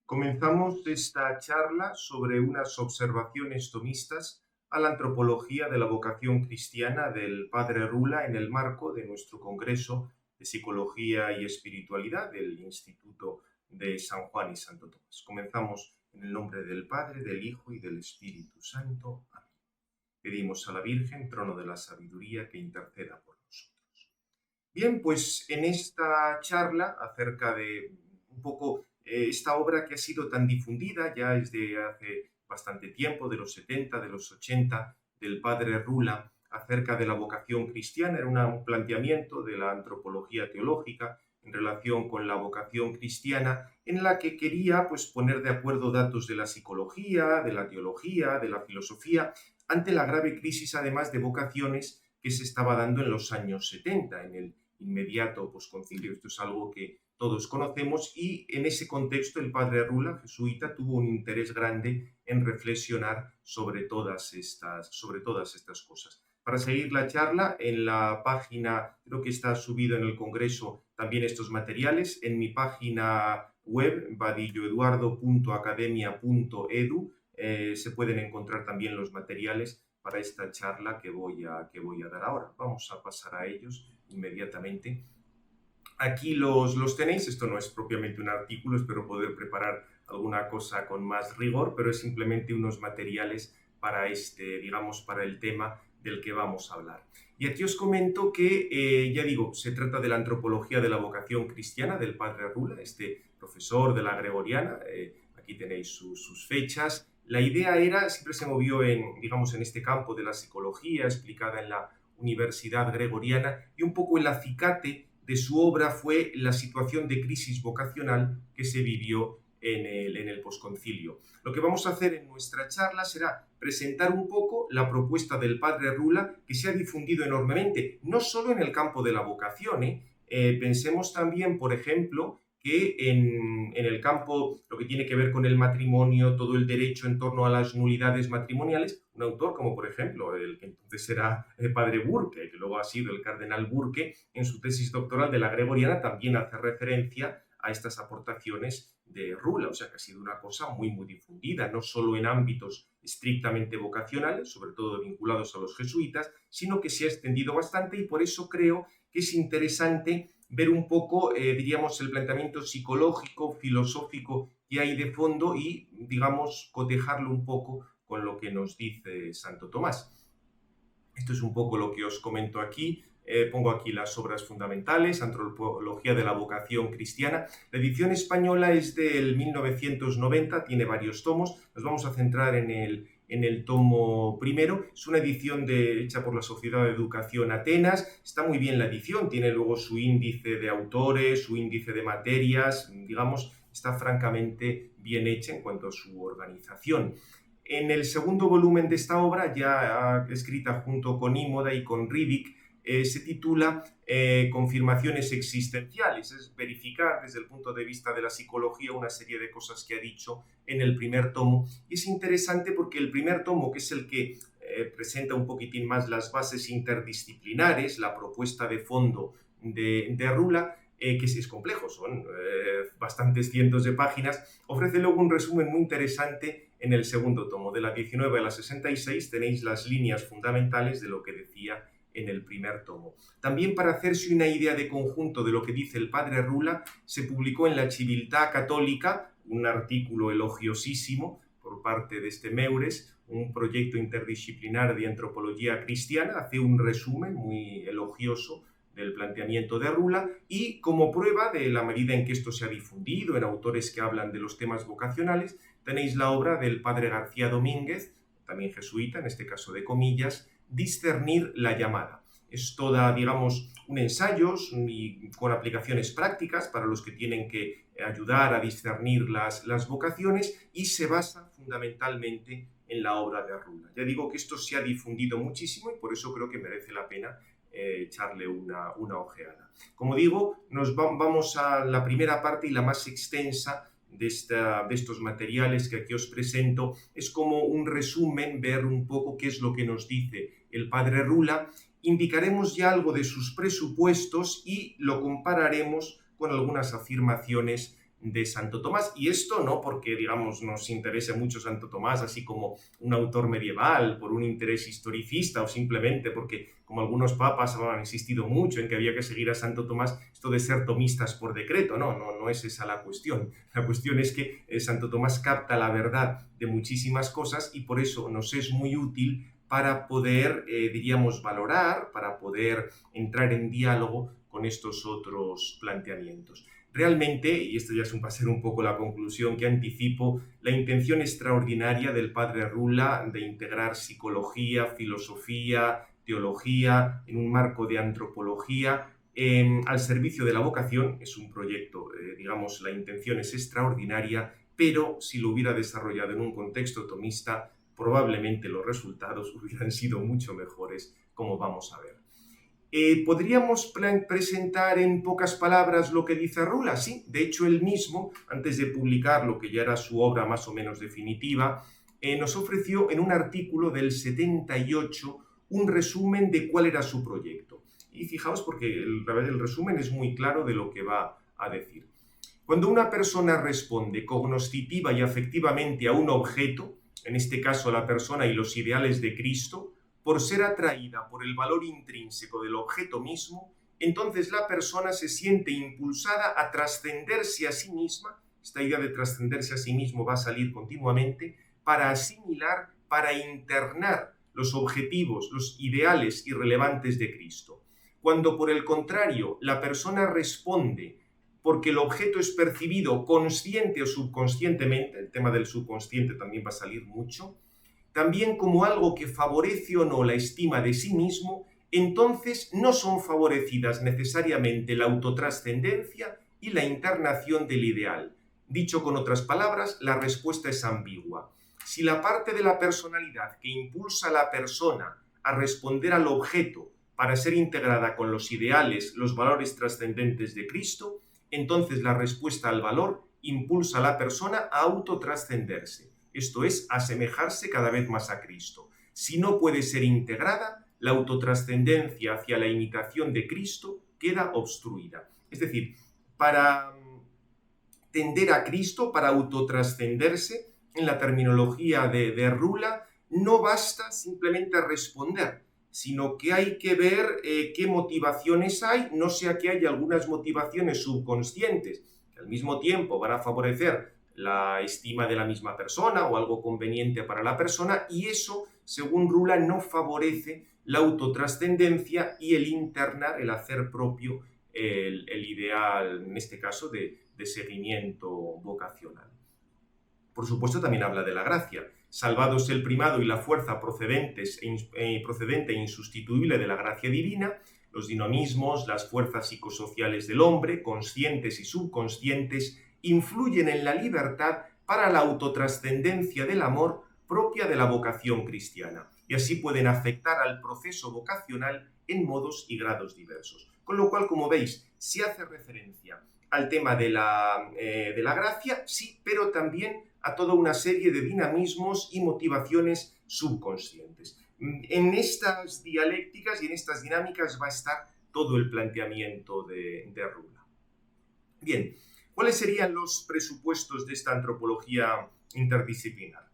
Comenzamos esta charla sobre unas observaciones tomistas a la antropología de la vocación cristiana del padre Rula en el marco de nuestro Congreso de Psicología y Espiritualidad del Instituto de San Juan y Santo Tomás. Comenzamos en el nombre del Padre, del Hijo y del Espíritu Santo. Amén. Pedimos a la Virgen, trono de la sabiduría, que interceda por nosotros. Bien, pues en esta charla acerca de un poco esta obra que ha sido tan difundida ya desde hace bastante tiempo, de los 70, de los 80, del padre Rula, acerca de la vocación cristiana, era un planteamiento de la antropología teológica en relación con la vocación cristiana, en la que quería pues, poner de acuerdo datos de la psicología, de la teología, de la filosofía, ante la grave crisis además de vocaciones que se estaba dando en los años 70, en el inmediato posconcilio. Esto es algo que todos conocemos y en ese contexto el padre Rula, jesuita, tuvo un interés grande en reflexionar sobre todas estas cosas. Para seguir la charla, en la página, creo que está subido en el Congreso también estos materiales, en mi página web, vadilloeduardo.academia.edu, se pueden encontrar también los materiales para esta charla que voy a dar ahora. Vamos a pasar a ellos inmediatamente. Aquí los tenéis, esto no es propiamente un artículo, espero poder preparar alguna cosa con más rigor, pero es simplemente unos materiales para para el tema del que vamos a hablar. Y aquí os comento que, ya digo, se trata de la antropología de la vocación cristiana del padre Rula, este profesor de la Gregoriana, aquí tenéis sus fechas. La idea siempre se movió en este campo de la psicología explicada en la Universidad Gregoriana, y un poco el acicate de su obra fue la situación de crisis vocacional que se vivió en el posconcilio. Lo que vamos a hacer en nuestra charla será presentar un poco la propuesta del padre Rula, que se ha difundido enormemente, no solo en el campo de la vocación. Pensemos también, por ejemplo, que en el campo, lo que tiene que ver con el matrimonio, todo el derecho en torno a las nulidades matrimoniales, un autor como por ejemplo el que entonces era el padre Burke, que luego ha sido el cardenal Burke, en su tesis doctoral de la Gregoriana también hace referencia a estas aportaciones de Rula, o sea que ha sido una cosa muy difundida, no solo en ámbitos estrictamente vocacionales, sobre todo vinculados a los jesuitas, sino que se ha extendido bastante, y por eso creo que es interesante ver un poco, diríamos, el planteamiento psicológico, filosófico que hay de fondo y, digamos, cotejarlo un poco con lo que nos dice Santo Tomás. Esto es un poco lo que os comento aquí. Pongo aquí las obras fundamentales, Antropología de la vocación cristiana. La edición española es del 1990, tiene varios tomos. Nos vamos a centrar en el tomo primero. Es una edición hecha por la Sociedad de Educación Atenas. Está muy bien la edición, tiene luego su índice de autores, su índice de materias, digamos, está francamente bien hecha en cuanto a su organización. En el segundo volumen de esta obra, ya escrita junto con Imoda y con Riddick, se titula Confirmaciones existenciales, es verificar desde el punto de vista de la psicología una serie de cosas que ha dicho en el primer tomo. Y es interesante porque el primer tomo, que es el que presenta un poquitín más las bases interdisciplinares, la propuesta de fondo de Rula, que es complejo, son bastantes cientos de páginas, ofrece luego un resumen muy interesante en el segundo tomo. De la 19 a la 66 tenéis las líneas fundamentales de lo que decía en el primer tomo. También, para hacerse una idea de conjunto de lo que dice el padre Rula, se publicó en la Civiltà Católica un artículo elogiosísimo por parte de Meures, un proyecto interdisciplinar de antropología cristiana, hace un resumen muy elogioso del planteamiento de Rula, y como prueba de la medida en que esto se ha difundido en autores que hablan de los temas vocacionales, tenéis la obra del padre García Domínguez, también jesuita, en este caso de comillas, Discernir la llamada. Es toda, digamos, un ensayo y con aplicaciones prácticas para los que tienen que ayudar a discernir las vocaciones, y se basa fundamentalmente en la obra de Rula. Ya digo que esto se ha difundido muchísimo y por eso creo que merece la pena echarle una ojeada. Como digo, vamos a la primera parte y la más extensa de estos materiales que aquí os presento. Es como un resumen, ver un poco qué es lo que nos dice el padre Rula. Indicaremos ya algo de sus presupuestos y lo compararemos con algunas afirmaciones de Santo Tomás. Y esto no porque, digamos, nos interese mucho Santo Tomás, así como un autor medieval, por un interés historicista o simplemente porque, como algunos papas han insistido mucho en que había que seguir a Santo Tomás, esto de ser tomistas por decreto, no es esa la cuestión. La cuestión es que Santo Tomás capta la verdad de muchísimas cosas y por eso nos es muy útil para poder, diríamos, valorar, para poder entrar en diálogo con estos otros planteamientos. Realmente, y esto ya va a ser un poco la conclusión que anticipo, la intención extraordinaria del padre Rula de integrar psicología, filosofía, teología en un marco de antropología al servicio de la vocación es un proyecto, digamos, la intención es extraordinaria, pero si lo hubiera desarrollado en un contexto tomista, probablemente los resultados hubieran sido mucho mejores, como vamos a ver. ¿Podríamos presentar en pocas palabras lo que dice Rula? Sí, de hecho él mismo, antes de publicar lo que ya era su obra más o menos definitiva, nos ofreció en un artículo del 78 un resumen de cuál era su proyecto. Y fijaos porque el resumen es muy claro de lo que va a decir. Cuando una persona responde cognoscitiva y afectivamente a un objeto, en este caso la persona y los ideales de Cristo, por ser atraída por el valor intrínseco del objeto mismo, entonces la persona se siente impulsada a trascenderse a sí misma, esta idea de trascenderse a sí mismo va a salir continuamente, para asimilar, para internar los objetivos, los ideales irrelevantes de Cristo. Cuando por el contrario la persona responde porque el objeto es percibido consciente o subconscientemente, el tema del subconsciente también va a salir mucho, también como algo que favorece o no la estima de sí mismo, entonces no son favorecidas necesariamente la autotrascendencia y la internación del ideal. Dicho con otras palabras, la respuesta es ambigua. Si la parte de la personalidad que impulsa a la persona a responder al objeto para ser integrada con los ideales, los valores trascendentes de Cristo, entonces la respuesta al valor impulsa a la persona a autotrascenderse. Esto es, asemejarse cada vez más a Cristo. Si no puede ser integrada, la autotrascendencia hacia la imitación de Cristo queda obstruida. Es decir, para tender a Cristo, para autotrascenderse, en la terminología de Rula, no basta simplemente responder, sino que hay que ver qué motivaciones hay, no sea que haya algunas motivaciones subconscientes que al mismo tiempo van a favorecer la estima de la misma persona o algo conveniente para la persona, y eso, según Rula, no favorece la autotrascendencia y el internar, el hacer propio el ideal, en este caso, de seguimiento vocacional. Por supuesto, también habla de la gracia. Salvados el primado y la fuerza procedente e insustituible de la gracia divina, los dinamismos, las fuerzas psicosociales del hombre, conscientes y subconscientes, influyen en la libertad para la autotrascendencia del amor propia de la vocación cristiana, y así pueden afectar al proceso vocacional en modos y grados diversos. Con lo cual, como veis, se hace referencia al tema de la gracia, sí, pero también a toda una serie de dinamismos y motivaciones subconscientes. En estas dialécticas y en estas dinámicas va a estar todo el planteamiento de Rula. Bien, ¿cuáles serían los presupuestos de esta antropología interdisciplinar?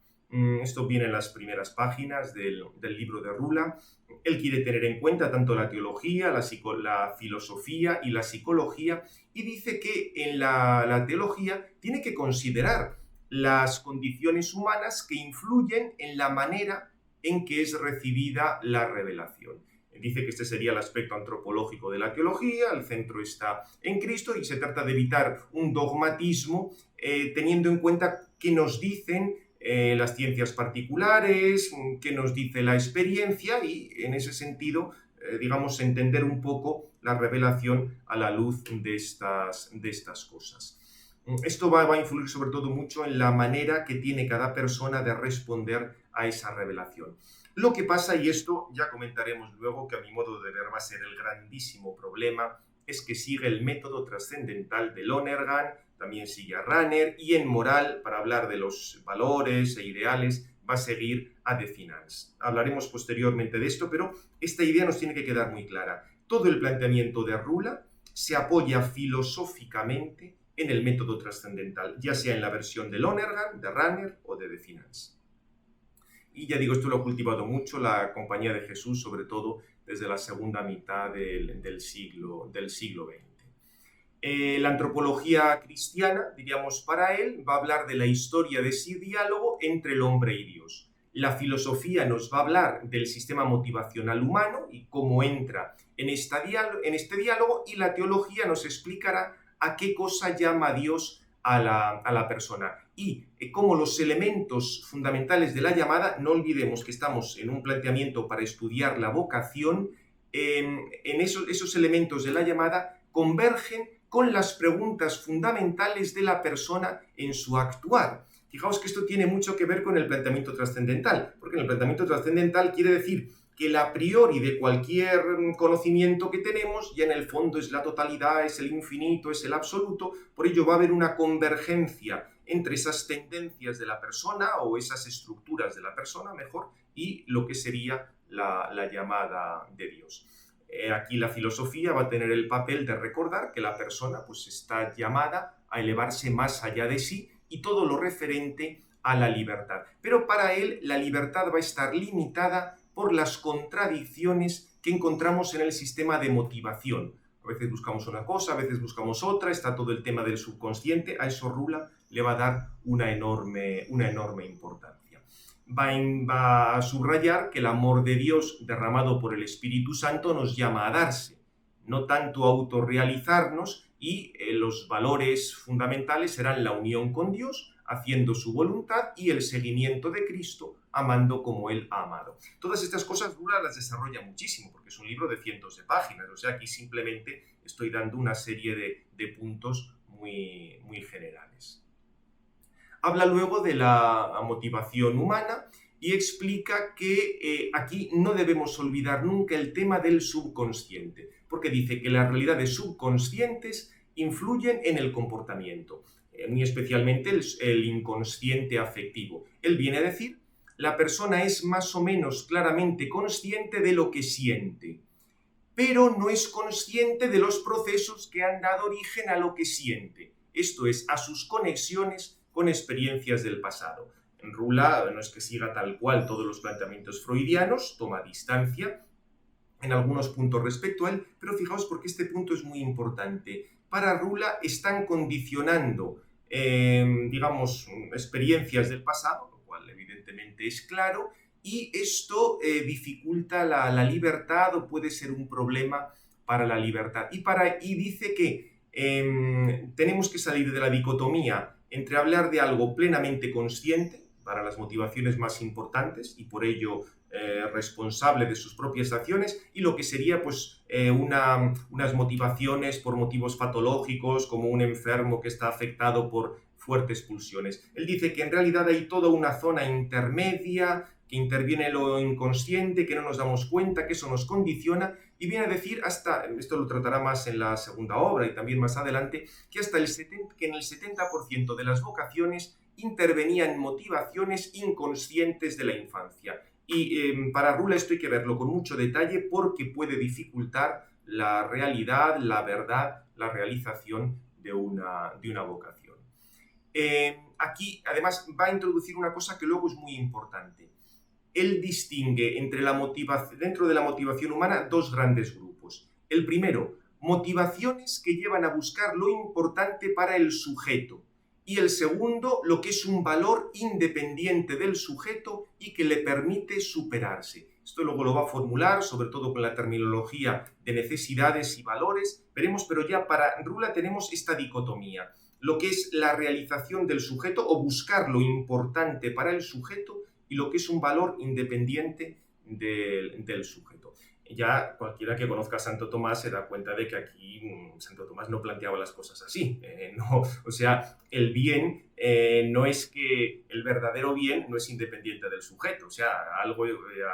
Esto viene en las primeras páginas del libro de Rula. Él quiere tener en cuenta tanto la teología, la filosofía y la psicología, y dice que en la teología tiene que considerar las condiciones humanas que influyen en la manera en que es recibida la revelación. Dice que este sería el aspecto antropológico de la teología, el centro está en Cristo y se trata de evitar un dogmatismo teniendo en cuenta qué nos dicen las ciencias particulares, qué nos dice la experiencia y en ese sentido, digamos, entender un poco la revelación a la luz de estas cosas. Esto va a influir sobre todo mucho en la manera que tiene cada persona de responder a esa revelación. Lo que pasa, y esto ya comentaremos luego, que a mi modo de ver va a ser el grandísimo problema, es que sigue el método trascendental de Lonergan, también sigue a Rahner, y en moral, para hablar de los valores e ideales, va a seguir a De Finance. Hablaremos posteriormente de esto, pero esta idea nos tiene que quedar muy clara. Todo el planteamiento de Rula se apoya filosóficamente en el método trascendental, ya sea en la versión de Lonergan, de Runner o de Finance. Y ya digo, esto lo ha cultivado mucho la Compañía de Jesús, sobre todo desde la segunda mitad del siglo XX. La antropología cristiana, diríamos para él, va a hablar de la historia de ese diálogo entre el hombre y Dios. La filosofía nos va a hablar del sistema motivacional humano y cómo entra en este diálogo, y la teología nos explicará a qué cosa llama Dios a la persona. Y como los elementos fundamentales de la llamada, no olvidemos que estamos en un planteamiento para estudiar la vocación, en esos elementos de la llamada convergen con las preguntas fundamentales de la persona en su actuar. Fijaos que esto tiene mucho que ver con el planteamiento trascendental, porque en el planteamiento trascendental quiere decir que el a priori de cualquier conocimiento que tenemos ya en el fondo es la totalidad, es el infinito, es el absoluto. Por ello va a haber una convergencia entre esas tendencias de la persona o esas estructuras de la persona, mejor, y lo que sería la llamada de Dios. Aquí la filosofía va a tener el papel de recordar que la persona pues, está llamada a elevarse más allá de sí y todo lo referente a la libertad. Pero para él la libertad va a estar limitada por las contradicciones que encontramos en el sistema de motivación. A veces buscamos una cosa, a veces buscamos otra, está todo el tema del subconsciente, a eso Rula le va a dar una enorme importancia. Va a subrayar que el amor de Dios derramado por el Espíritu Santo nos llama a darse, no tanto a autorrealizarnos, y los valores fundamentales serán la unión con Dios, haciendo su voluntad, y el seguimiento de Cristo, amando como Él ha amado. Todas estas cosas Rula las desarrolla muchísimo, porque es un libro de cientos de páginas, o sea, aquí simplemente estoy dando una serie de puntos muy generales. Habla luego de la motivación humana y explica que aquí no debemos olvidar nunca el tema del subconsciente, porque dice que las realidades subconscientes influyen en el comportamiento, muy especialmente el inconsciente afectivo. Él viene a decir, la persona es más o menos claramente consciente de lo que siente, pero no es consciente de los procesos que han dado origen a lo que siente, esto es, a sus conexiones con experiencias del pasado. En Rula no es que siga tal cual todos los planteamientos freudianos, toma distancia en algunos puntos respecto a él, pero fijaos porque este punto es muy importante. Para Rula están condicionando, digamos, experiencias del pasado, lo cual evidentemente es claro, y esto dificulta la libertad o puede ser un problema para la libertad. Y dice que tenemos que salir de la dicotomía entre hablar de algo plenamente consciente para las motivaciones más importantes y por ello responsable de sus propias acciones, y lo que sería pues unas motivaciones por motivos patológicos, como un enfermo que está afectado por fuertes pulsiones. Él dice que en realidad hay toda una zona intermedia, que interviene lo inconsciente, que no nos damos cuenta, que eso nos condiciona, y viene a decir, hasta, esto lo tratará más en la segunda obra y también más adelante, que que en el 70% de las vocaciones intervenían motivaciones inconscientes de la infancia. Y para Rula esto hay que verlo con mucho detalle porque puede dificultar la realidad, la verdad, la realización de una vocación. Aquí además va a introducir una cosa que luego es muy importante. Él distingue dentro de la motivación humana dos grandes grupos. El primero, motivaciones que llevan a buscar lo importante para el sujeto. Y el segundo, lo que es un valor independiente del sujeto y que le permite superarse. Esto luego lo va a formular, sobre todo con la terminología de necesidades y valores. Veremos, pero ya para Rula tenemos esta dicotomía. Lo que es la realización del sujeto o buscar lo importante para el sujeto y lo que es un valor independiente del sujeto. Ya cualquiera que conozca a Santo Tomás se da cuenta de que aquí Santo Tomás no planteaba las cosas así. O sea, el bien no es que el verdadero bien no es independiente del sujeto. O sea,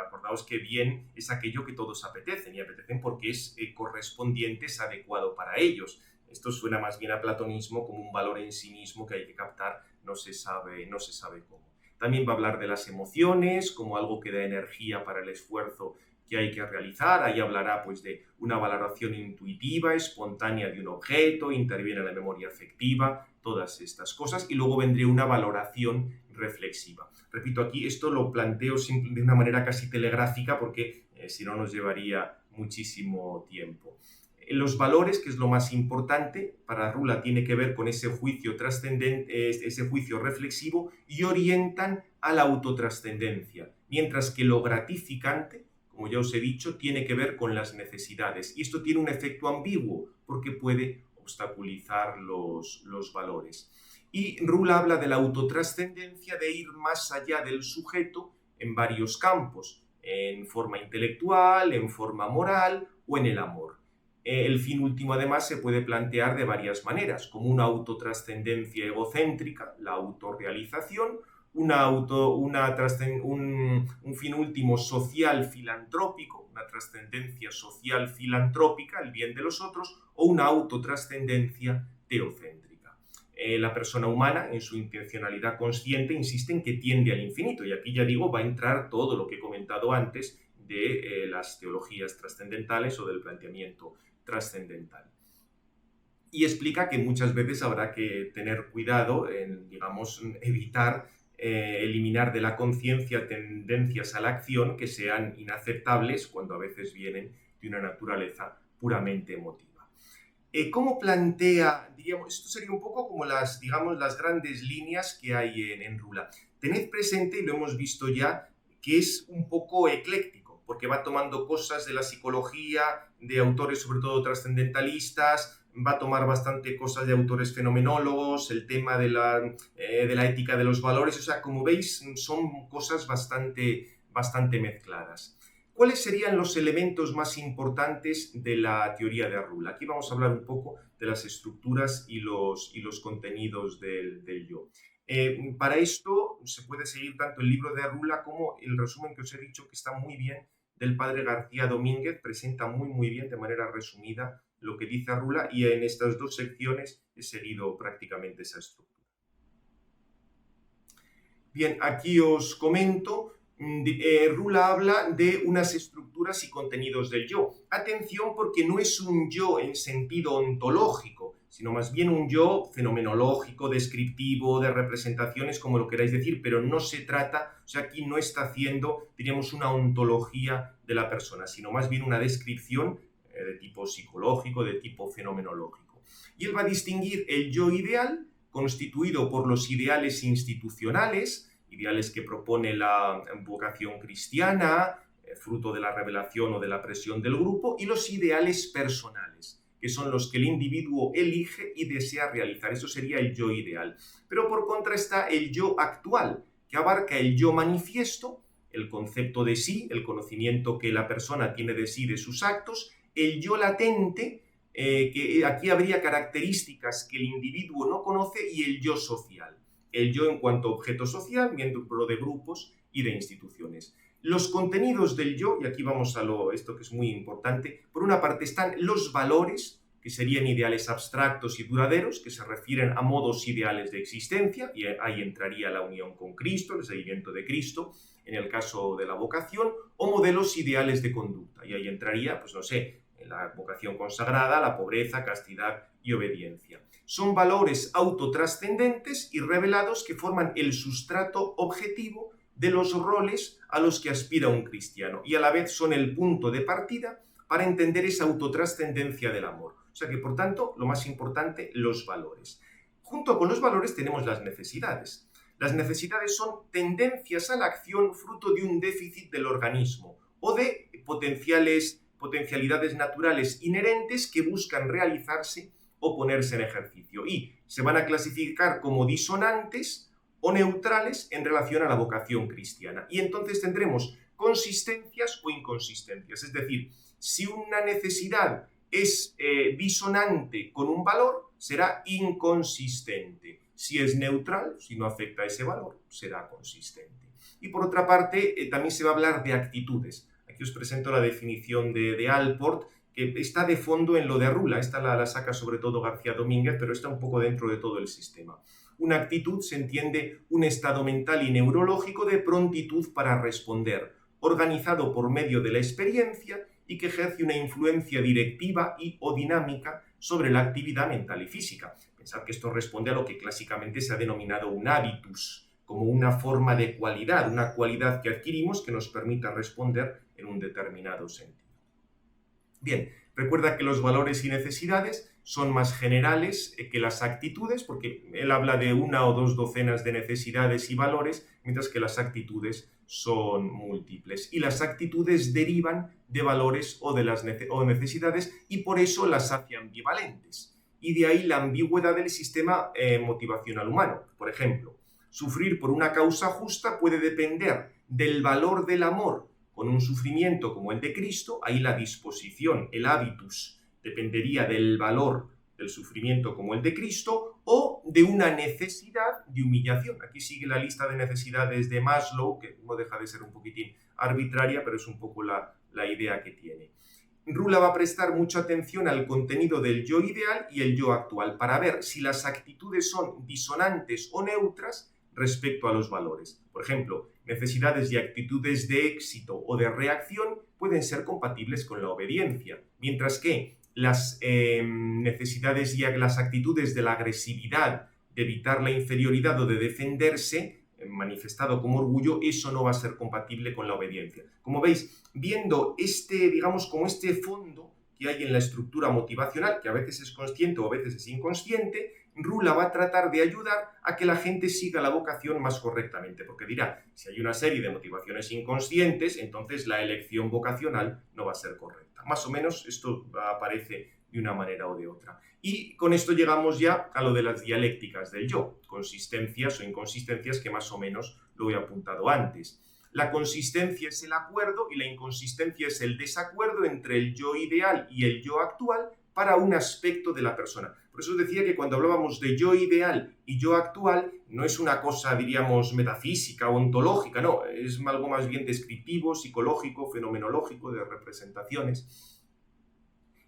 acordaos que bien es aquello que todos apetecen y apetecen porque es correspondiente, es adecuado para ellos. Esto suena más bien a platonismo como un valor en sí mismo que hay que captar, no se sabe cómo. También va a hablar de las emociones como algo que da energía para el esfuerzo que hay que realizar. Ahí hablará pues, de una valoración intuitiva, espontánea de un objeto, interviene la memoria afectiva, todas estas cosas, y luego vendría una valoración reflexiva. Repito, aquí esto lo planteo de una manera casi telegráfica porque si no nos llevaría muchísimo tiempo. Los valores, que es lo más importante, para Rula tiene que ver con ese juicio trascendente, ese juicio reflexivo, y orientan a la autotrascendencia, mientras que lo gratificante, como ya os he dicho, tiene que ver con las necesidades. Y esto tiene un efecto ambiguo, porque puede obstaculizar los valores. Y Rula habla de la autotrascendencia, de ir más allá del sujeto en varios campos, en forma intelectual, en forma moral o en el amor. El fin último, además, se puede plantear de varias maneras, como una autotrascendencia egocéntrica, la autorrealización, un fin último social filantrópico, una trascendencia social filantrópica, el bien de los otros, o una autotrascendencia teocéntrica. La persona humana, en su intencionalidad consciente, insiste en que tiende al infinito, y aquí ya digo, va a entrar todo lo que he comentado antes de las teologías trascendentales o del planteamiento trascendental. Y explica que muchas veces habrá que tener cuidado en, digamos, evitar eliminar de la conciencia tendencias a la acción que sean inaceptables cuando a veces vienen de una naturaleza puramente emotiva. ¿Cómo plantea, diríamos, esto sería un poco como las grandes líneas que hay en Rula? Tened presente, y lo hemos visto ya, que es un poco ecléctico, porque va tomando cosas de la psicología, de autores sobre todo trascendentalistas, va a tomar bastante cosas de autores fenomenólogos, el tema de la ética de los valores, o sea, como veis, son cosas bastante mezcladas. ¿Cuáles serían los elementos más importantes de la teoría de Rula? Aquí vamos a hablar un poco de las estructuras y los contenidos del yo. Para esto se puede seguir tanto el libro de Rula como el resumen que os he dicho, que está muy bien, del padre García Domínguez, presenta muy bien, de manera resumida, lo que dice Rula, y en estas dos secciones he seguido prácticamente esa estructura. Bien, aquí os comento, Rula habla de unas estructuras y contenidos del yo. Atención, porque no es un yo en sentido ontológico, sino más bien un yo fenomenológico, descriptivo, de representaciones, como lo queráis decir, pero no se trata, o sea, aquí no está haciendo, diríamos, una ontología de la persona, sino más bien una descripción de tipo psicológico, de tipo fenomenológico. Y él va a distinguir el yo ideal, constituido por los ideales institucionales, ideales que propone la vocación cristiana, fruto de la revelación o de la presión del grupo, y los ideales personales, que son los que el individuo elige y desea realizar. Eso sería el yo ideal. Pero por contra está el yo actual, que abarca el yo manifiesto, el concepto de sí, el conocimiento que la persona tiene de sí, de sus actos, el yo latente, que aquí habría características que el individuo no conoce, y el yo social. El yo en cuanto a objeto social, miembro de grupos y de instituciones. Los contenidos del yo, y aquí vamos a esto que es muy importante, por una parte están los valores, que serían ideales abstractos y duraderos, que se refieren a modos ideales de existencia, y ahí entraría la unión con Cristo, el seguimiento de Cristo, en el caso de la vocación, o modelos ideales de conducta, y ahí entraría, pues no sé, la vocación consagrada, la pobreza, castidad y obediencia. Son valores autotrascendentes y revelados que forman el sustrato objetivo de los roles a los que aspira un cristiano, y a la vez son el punto de partida para entender esa autotrascendencia del amor. O sea que, por tanto, lo más importante, los valores. Junto con los valores tenemos las necesidades. Las necesidades son tendencias a la acción fruto de un déficit del organismo o de potencialidades naturales inherentes que buscan realizarse o ponerse en ejercicio, y se van a clasificar como disonantes o neutrales en relación a la vocación cristiana. Y entonces tendremos consistencias o inconsistencias. Es decir, si una necesidad es disonante con un valor, será inconsistente. Si es neutral, si no afecta a ese valor, será consistente. Y por otra parte, también se va a hablar de actitudes. Aquí os presento la definición de Allport, que está de fondo en lo de Rula. Esta la saca sobre todo García Domínguez, pero está un poco dentro de todo el sistema. Una actitud se entiende un estado mental y neurológico de prontitud para responder, organizado por medio de la experiencia y que ejerce una influencia directiva o dinámica sobre la actividad mental y física. Pensad que esto responde a lo que clásicamente se ha denominado un hábitus, como una forma de cualidad, una cualidad que adquirimos que nos permita responder en un determinado sentido. Bien, recuerda que los valores y necesidades son más generales que las actitudes, porque él habla de 1 o 2 docenas de necesidades y valores, mientras que las actitudes son múltiples. Y las actitudes derivan de valores o de necesidades y por eso las hace ambivalentes. Y de ahí la ambigüedad del sistema motivacional humano. Por ejemplo, sufrir por una causa justa puede depender del valor del amor con un sufrimiento como el de Cristo. Ahí la disposición, el hábitus, dependería del valor del sufrimiento como el de Cristo o de una necesidad de humillación. Aquí sigue la lista de necesidades de Maslow, que no deja de ser un poquitín arbitraria, pero es un poco la idea que tiene. Rula va a prestar mucha atención al contenido del yo ideal y el yo actual para ver si las actitudes son disonantes o neutras respecto a los valores. Por ejemplo, necesidades y actitudes de éxito o de reacción pueden ser compatibles con la obediencia, mientras que las necesidades y las actitudes de la agresividad, de evitar la inferioridad o de defenderse, manifestado como orgullo, eso no va a ser compatible con la obediencia. Como veis, viendo como este fondo que hay en la estructura motivacional, que a veces es consciente o a veces es inconsciente, Rula va a tratar de ayudar a que la gente siga la vocación más correctamente, porque dirá, si hay una serie de motivaciones inconscientes, entonces la elección vocacional no va a ser correcta. Más o menos esto aparece de una manera o de otra. Y con esto llegamos ya a lo de las dialécticas del yo, consistencias o inconsistencias que más o menos lo he apuntado antes. La consistencia es el acuerdo y la inconsistencia es el desacuerdo entre el yo ideal y el yo actual para un aspecto de la persona. Por eso decía que cuando hablábamos de yo ideal y yo actual, no es una cosa, diríamos, metafísica o ontológica, no, es algo más bien descriptivo, psicológico, fenomenológico, de representaciones.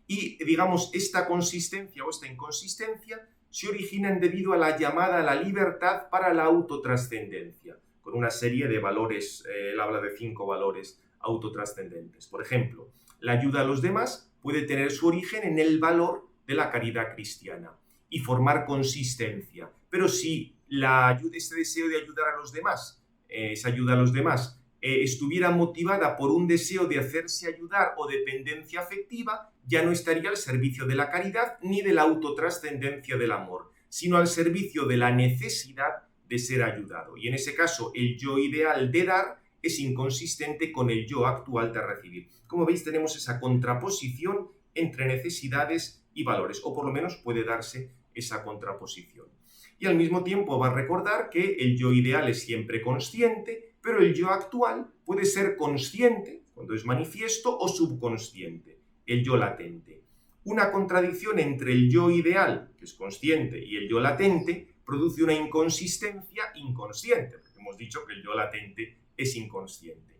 Y, digamos, esta consistencia o esta inconsistencia se originan debido a la llamada a la libertad para la autotrascendencia, con una serie de valores, él habla de 5 valores autotrascendentes. Por ejemplo, la ayuda a los demás puede tener su origen en el valor de la caridad cristiana y formar consistencia. Pero si este deseo de ayudar a los demás, esa ayuda a los demás, estuviera motivada por un deseo de hacerse ayudar o dependencia afectiva, ya no estaría al servicio de la caridad ni de la autotrascendencia del amor, sino al servicio de la necesidad de ser ayudado. Y en ese caso, el yo ideal de dar es inconsistente con el yo actual de recibir. Como veis, tenemos esa contraposición entre necesidades y valores, o por lo menos puede darse esa contraposición. Y al mismo tiempo va a recordar que el yo ideal es siempre consciente, pero el yo actual puede ser consciente, cuando es manifiesto, o subconsciente, el yo latente. Una contradicción entre el yo ideal, que es consciente, y el yo latente, produce una inconsistencia inconsciente, porque hemos dicho que el yo latente es inconsciente.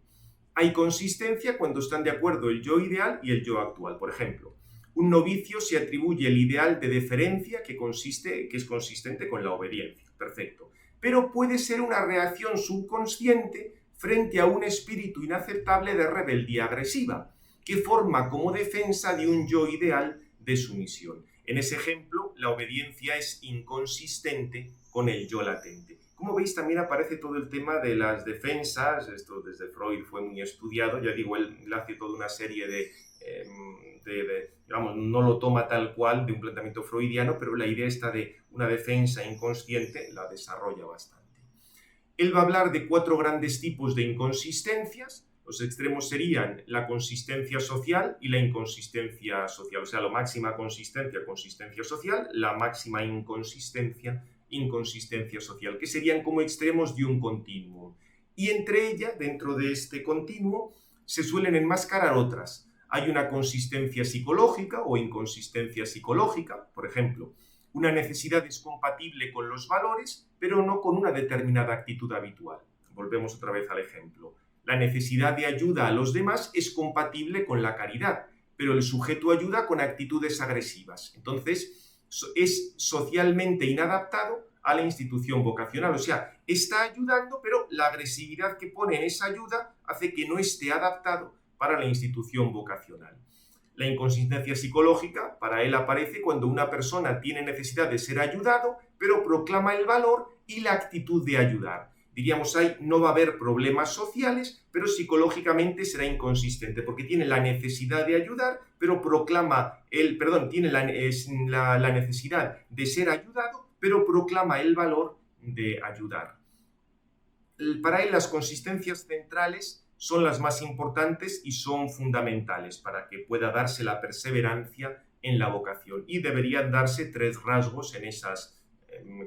Hay consistencia cuando están de acuerdo el yo ideal y el yo actual. Por ejemplo, un novicio se atribuye el ideal de deferencia que es consistente con la obediencia. Perfecto. Pero puede ser una reacción subconsciente frente a un espíritu inaceptable de rebeldía agresiva, que forma como defensa de un yo ideal de sumisión. En ese ejemplo, la obediencia es inconsistente con el yo latente. Como veis, también aparece todo el tema de las defensas. Esto desde Freud fue muy estudiado. Ya digo, él hace toda una serie digamos, no lo toma tal cual de un planteamiento freudiano, pero la idea esta de una defensa inconsciente la desarrolla bastante. Él va a hablar de 4 grandes tipos de inconsistencias. Los extremos serían la consistencia social y la inconsistencia social. O sea, la máxima consistencia social, la máxima inconsistencia social, que serían como extremos de un continuo. Y entre ellas, dentro de este continuo, se suelen enmascarar otras. Hay una consistencia psicológica o inconsistencia psicológica, por ejemplo. Una necesidad es compatible con los valores, pero no con una determinada actitud habitual. Volvemos otra vez al ejemplo. La necesidad de ayuda a los demás es compatible con la caridad, pero el sujeto ayuda con actitudes agresivas. Entonces, es socialmente inadaptado a la institución vocacional. O sea, está ayudando, pero la agresividad que pone en esa ayuda hace que no esté adaptado para la institución vocacional. La inconsistencia psicológica para él aparece cuando una persona tiene necesidad de ser ayudado, pero proclama el valor y la actitud de ayudar. Diríamos ahí, no va a haber problemas sociales, pero psicológicamente será inconsistente, porque tiene la necesidad de ayudar, pero tiene la necesidad de ser ayudado, pero proclama el valor de ayudar. Para él las consistencias centrales son las más importantes y son fundamentales para que pueda darse la perseverancia en la vocación. Y deberían darse 3 rasgos en esas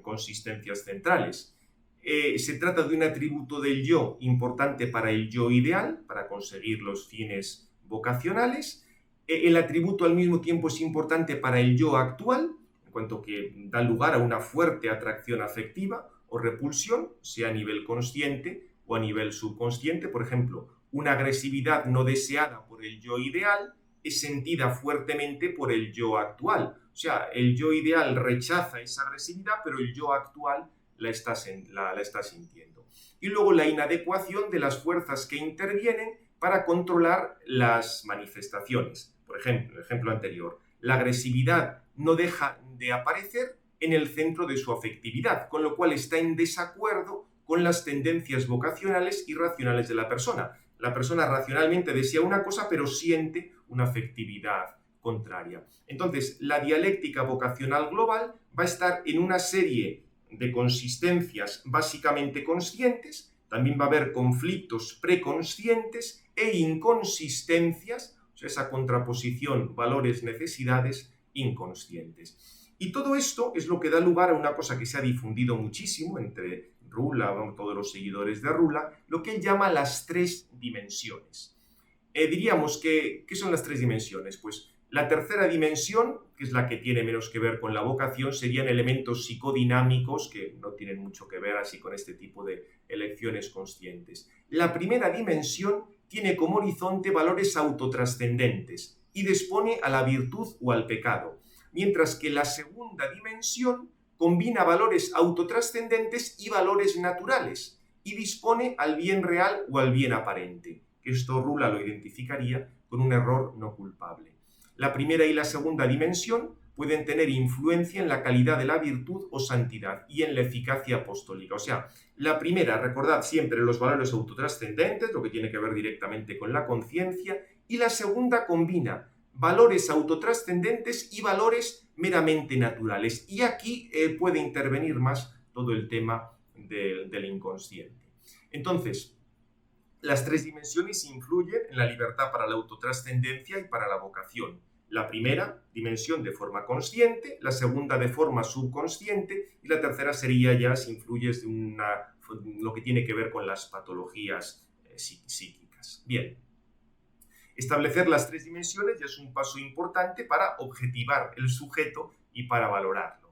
consistencias centrales. Se trata de un atributo del yo importante para el yo ideal, para conseguir los fines vocacionales. El atributo al mismo tiempo es importante para el yo actual, en cuanto que da lugar a una fuerte atracción afectiva o repulsión, sea a nivel consciente o a nivel subconsciente. Por ejemplo, una agresividad no deseada por el yo ideal es sentida fuertemente por el yo actual. O sea, el yo ideal rechaza esa agresividad, pero el yo actual la está sintiendo. Y luego la inadecuación de las fuerzas que intervienen para controlar las manifestaciones. Por ejemplo, el ejemplo anterior, la agresividad no deja de aparecer en el centro de su afectividad, con lo cual está en desacuerdo con las tendencias vocacionales y racionales de la persona. La persona racionalmente desea una cosa, pero siente una afectividad contraria. Entonces, la dialéctica vocacional global va a estar en una serie de consistencias básicamente conscientes, también va a haber conflictos preconscientes e inconsistencias, o sea, esa contraposición valores-necesidades inconscientes. Y todo esto es lo que da lugar a una cosa que se ha difundido muchísimo entre Rula, todos los seguidores de Rula, lo que él llama las 3 dimensiones. Diríamos que, ¿qué son las 3 dimensiones? Pues la tercera dimensión, que es la que tiene menos que ver con la vocación, serían elementos psicodinámicos que no tienen mucho que ver así con este tipo de elecciones conscientes. La primera dimensión tiene como horizonte valores autotrascendentes y dispone a la virtud o al pecado, mientras que la segunda dimensión combina valores autotrascendentes y valores naturales y dispone al bien real o al bien aparente. Esto Rula lo identificaría con un error no culpable. La primera y la segunda dimensión pueden tener influencia en la calidad de la virtud o santidad y en la eficacia apostólica. O sea, la primera, recordad siempre los valores autotrascendentes, lo que tiene que ver directamente con la conciencia, y la segunda combina valores autotrascendentes y valores meramente naturales. Y aquí puede intervenir más todo el tema del inconsciente. Entonces, las 3 dimensiones influyen en la libertad para la autotrascendencia y para la vocación. La primera dimensión de forma consciente, la segunda de forma subconsciente y la tercera sería ya si influyes de lo que tiene que ver con las patologías psíquicas. Bien, establecer las 3 dimensiones ya es un paso importante para objetivar el sujeto y para valorarlo.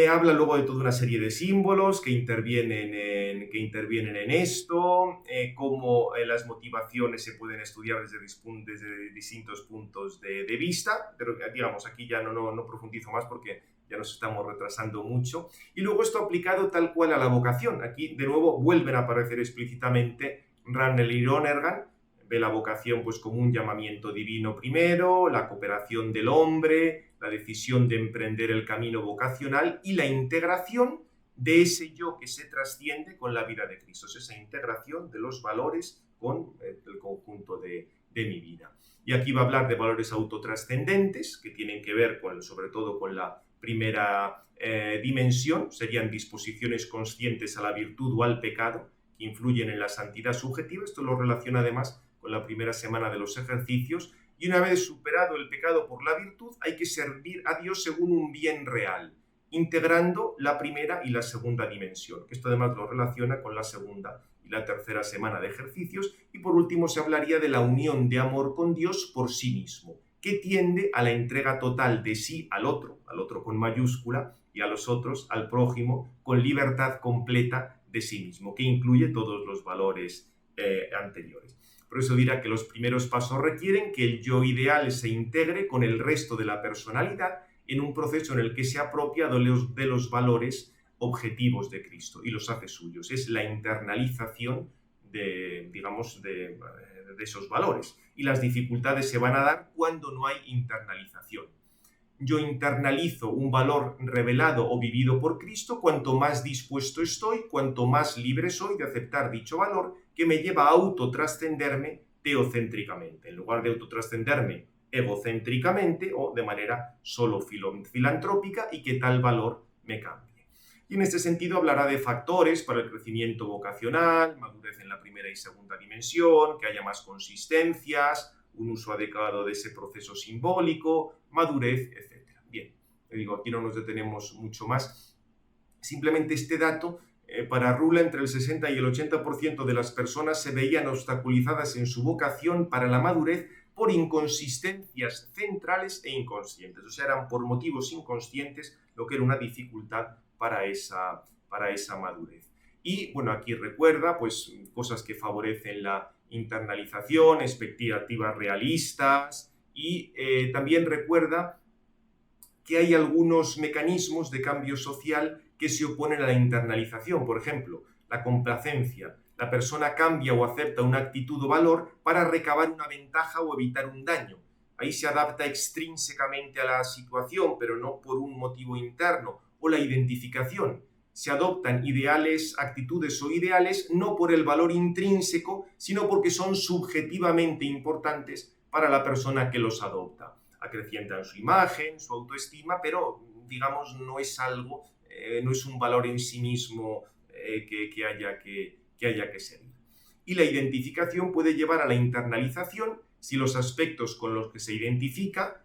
Habla luego de toda una serie de símbolos que intervienen en esto, cómo las motivaciones se pueden estudiar desde distintos puntos de vista, pero digamos, aquí ya no profundizo más porque ya nos estamos retrasando mucho. Y luego esto aplicado tal cual a la vocación. Aquí de nuevo vuelven a aparecer explícitamente Randall y Lonergan. Ve la vocación pues como un llamamiento divino primero, la cooperación del hombre, la decisión de emprender el camino vocacional y la integración de ese yo que se trasciende con la vida de Cristo, es esa integración de los valores con el conjunto de mi vida. Y aquí va a hablar de valores autotrascendentes que tienen que ver sobre todo con la primera dimensión, serían disposiciones conscientes a la virtud o al pecado que influyen en la santidad subjetiva. Esto lo relaciona además con la primera semana de los ejercicios, y una vez superado el pecado por la virtud, hay que servir a Dios según un bien real, integrando la primera y la segunda dimensión. Esto además lo relaciona con la segunda y la tercera semana de ejercicios, y por último se hablaría de la unión de amor con Dios por sí mismo, que tiende a la entrega total de sí al otro con mayúscula, y a los otros, al prójimo, con libertad completa de sí mismo, que incluye todos los valores anteriores. Por eso dirá que los primeros pasos requieren que el yo ideal se integre con el resto de la personalidad en un proceso en el que se apropia de los valores objetivos de Cristo y los hace suyos. Es la internalización de, digamos, de esos valores. Y las dificultades se van a dar cuando no hay internalización. Yo internalizo un valor revelado o vivido por Cristo, cuanto más dispuesto estoy, cuanto más libre soy de aceptar dicho valor, que me lleva a autotrascenderme teocéntricamente, en lugar de autotrascenderme egocéntricamente o de manera solo filantrópica, y que tal valor me cambie. Y en este sentido hablará de factores para el crecimiento vocacional, madurez en la primera y segunda dimensión, que haya más consistencias, un uso adecuado de ese proceso simbólico, madurez, etc. Bien, digo, aquí no nos detenemos mucho más. Simplemente este dato, para Rula, entre el 60 y el 80% de las personas se veían obstaculizadas en su vocación para la madurez por inconsistencias centrales e inconscientes. O sea, eran por motivos inconscientes lo que era una dificultad para esa madurez. Y bueno, aquí recuerda pues cosas que favorecen la internalización, expectativas realistas, y también recuerda que hay algunos mecanismos de cambio social que se oponen a la internalización. Por ejemplo, la complacencia. La persona cambia o acepta una actitud o valor para recabar una ventaja o evitar un daño. Ahí se adapta extrínsecamente a la situación, pero no por un motivo interno. O la identificación. Se adoptan ideales, actitudes o ideales no por el valor intrínseco, sino porque son subjetivamente importantes para la persona que los adopta. Acrecientan su imagen, su autoestima, pero digamos no es algo, no es un valor en sí mismo que haya que seguir. Y la identificación puede llevar a la internalización si los aspectos con los que se identifica,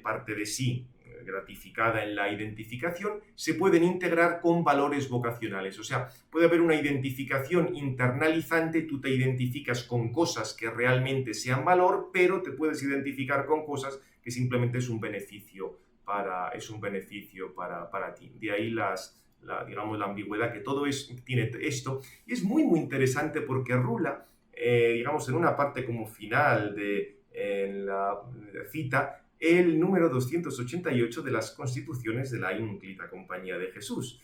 parte de sí gratificada en la identificación, se pueden integrar con valores vocacionales. O sea, puede haber una identificación internalizante, tú te identificas con cosas que realmente sean valor, pero te puedes identificar con cosas que simplemente es un beneficio para ti. De ahí digamos, la ambigüedad que todo tiene esto. Y es muy, muy interesante porque Rula, digamos, en una parte como final de la cita, el número 288 de las Constituciones de la Ínclita Compañía de Jesús,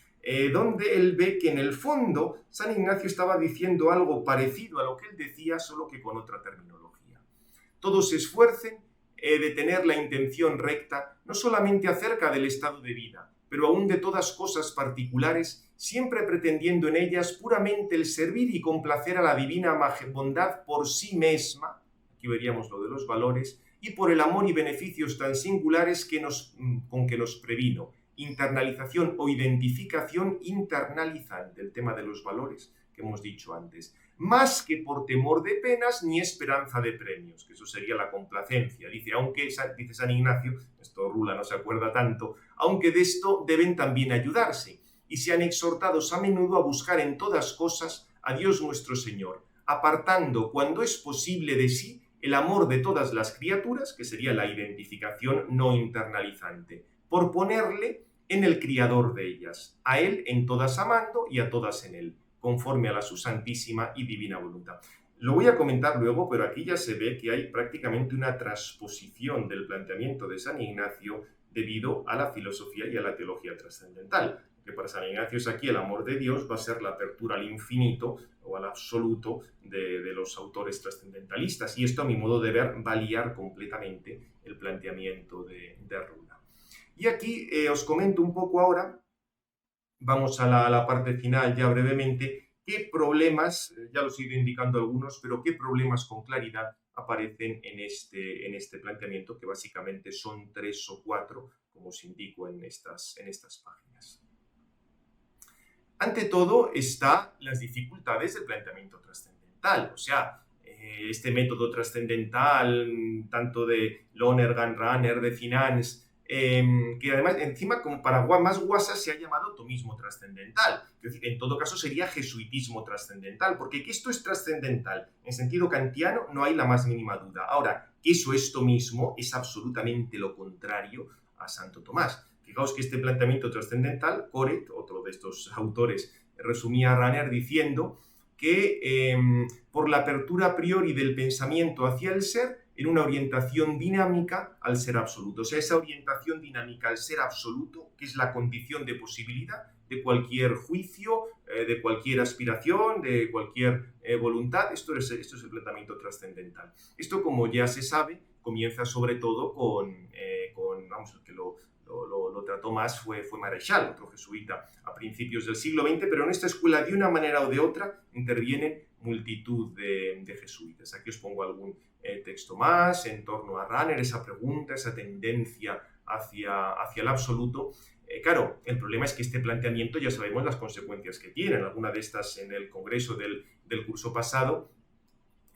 donde él ve que en el fondo San Ignacio estaba diciendo algo parecido a lo que él decía, solo que con otra terminología. Todos se esfuercen de tener la intención recta, no solamente acerca del estado de vida, pero aún de todas cosas particulares, siempre pretendiendo en ellas puramente el servir y complacer a la divina bondad por sí misma, aquí veríamos lo de los valores, y por el amor y beneficios tan singulares con que nos previno. Internalización o identificación internalizante, el tema de los valores que hemos dicho antes. Más que por temor de penas ni esperanza de premios, que eso sería la complacencia. Dice San Ignacio, esto Rula no se acuerda tanto, aunque de esto deben también ayudarse, y sean exhortados a menudo a buscar en todas cosas a Dios nuestro Señor, apartando cuando es posible de sí el amor de todas las criaturas, que sería la identificación no internalizante, por ponerle en el Criador de ellas, a Él en todas amando y a todas en Él, conforme a su santísima y divina voluntad. Lo voy a comentar luego, pero aquí ya se ve que hay prácticamente una transposición del planteamiento de San Ignacio debido a la filosofía y a la teología trascendental. Que para San Ignacio es aquí el amor de Dios va a ser la apertura al infinito o al absoluto de los autores trascendentalistas. Y esto, a mi modo de ver, va a liar completamente el planteamiento de Rula. Y aquí os comento un poco ahora, vamos a la parte final ya brevemente, qué problemas, ya los he ido indicando algunos, pero qué problemas con claridad aparecen en este planteamiento, que básicamente son 3 o 4, como os indico en estas páginas. Ante todo están las dificultades del planteamiento trascendental, o sea, este método trascendental, tanto de Lonergan, Rahner, de Finance, que además encima como para más guasa se ha llamado tomismo trascendental. Es decir, en todo caso sería jesuitismo trascendental, porque que esto es trascendental en sentido kantiano no hay la más mínima duda. Ahora, que eso es tomismo es absolutamente lo contrario a Santo Tomás. Fijaos que este planteamiento trascendental, Coret, otro de estos autores, resumía a Rahner diciendo que por la apertura a priori del pensamiento hacia el ser, en una orientación dinámica al ser absoluto. O sea, esa orientación dinámica al ser absoluto, que es la condición de posibilidad de cualquier juicio, de cualquier aspiración, de cualquier voluntad. Esto es el planteamiento trascendental. Esto, como ya se sabe, comienza sobre todo vamos, el que lo trató más fue Marechal, otro jesuita a principios del siglo XX, pero en esta escuela, de una manera o de otra, intervienen multitud de jesuitas. Aquí os pongo algún texto más en torno a Rahner, esa pregunta, esa tendencia hacia el absoluto. Claro, el problema es que este planteamiento ya sabemos las consecuencias que tiene. Alguna de estas en el congreso del curso pasado,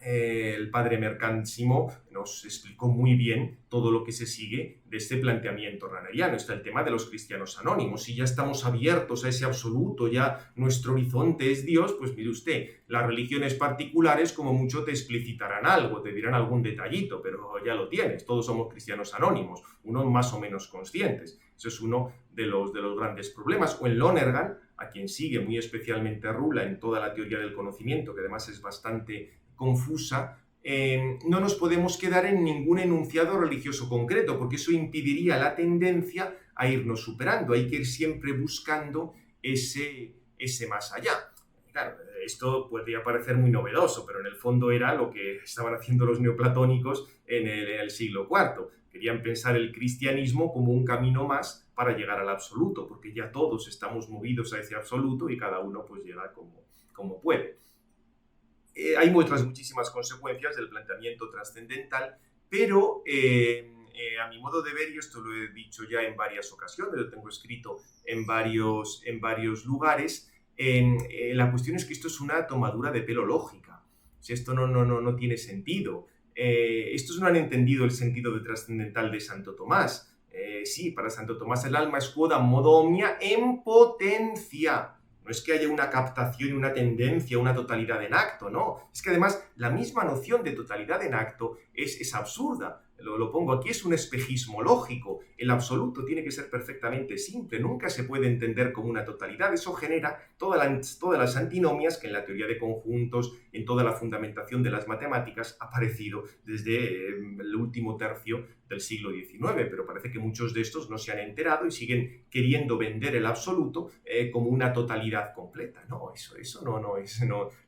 el padre Mercant-Simó nos explicó muy bien todo lo que se sigue de este planteamiento rahneriano. Está el tema de los cristianos anónimos. Si ya estamos abiertos a ese absoluto, ya nuestro horizonte es Dios, pues mire usted, las religiones particulares como mucho te explicitarán algo, te dirán algún detallito, pero ya lo tienes. Todos somos cristianos anónimos, unos más o menos conscientes. Eso es uno de los grandes problemas. O en Lonergan, a quien sigue muy especialmente Rula en toda la teoría del conocimiento, que además es bastante confusa, no nos podemos quedar en ningún enunciado religioso concreto, porque eso impediría la tendencia a irnos superando. Hay que ir siempre buscando ese más allá. Claro, esto podría parecer muy novedoso, pero en el fondo era lo que estaban haciendo los neoplatónicos en el siglo IV. Querían pensar el cristianismo como un camino más para llegar al absoluto, porque ya todos estamos movidos a ese absoluto y cada uno pues llega como puede. Hay otras muchísimas consecuencias del planteamiento trascendental, pero a mi modo de ver, y esto lo he dicho ya en varias ocasiones, lo tengo escrito en varios lugares, la cuestión es que esto es una tomadura de pelo lógica. O sea, esto no tiene sentido. Estos no han entendido el sentido de trascendental de Santo Tomás. Sí, para Santo Tomás el alma es quod modo omnia en potencia. No es que haya una captación y una tendencia, una totalidad en acto, no. Es que además la misma noción de totalidad en acto es absurda. Lo pongo aquí, es un espejismo lógico. El absoluto tiene que ser perfectamente simple, nunca se puede entender como una totalidad. Eso genera todas las antinomias que en la teoría de conjuntos, en toda la fundamentación de las matemáticas, ha aparecido desde el último tercio del siglo XIX, pero parece que muchos de estos no se han enterado y siguen queriendo vender el absoluto como una totalidad completa. No, eso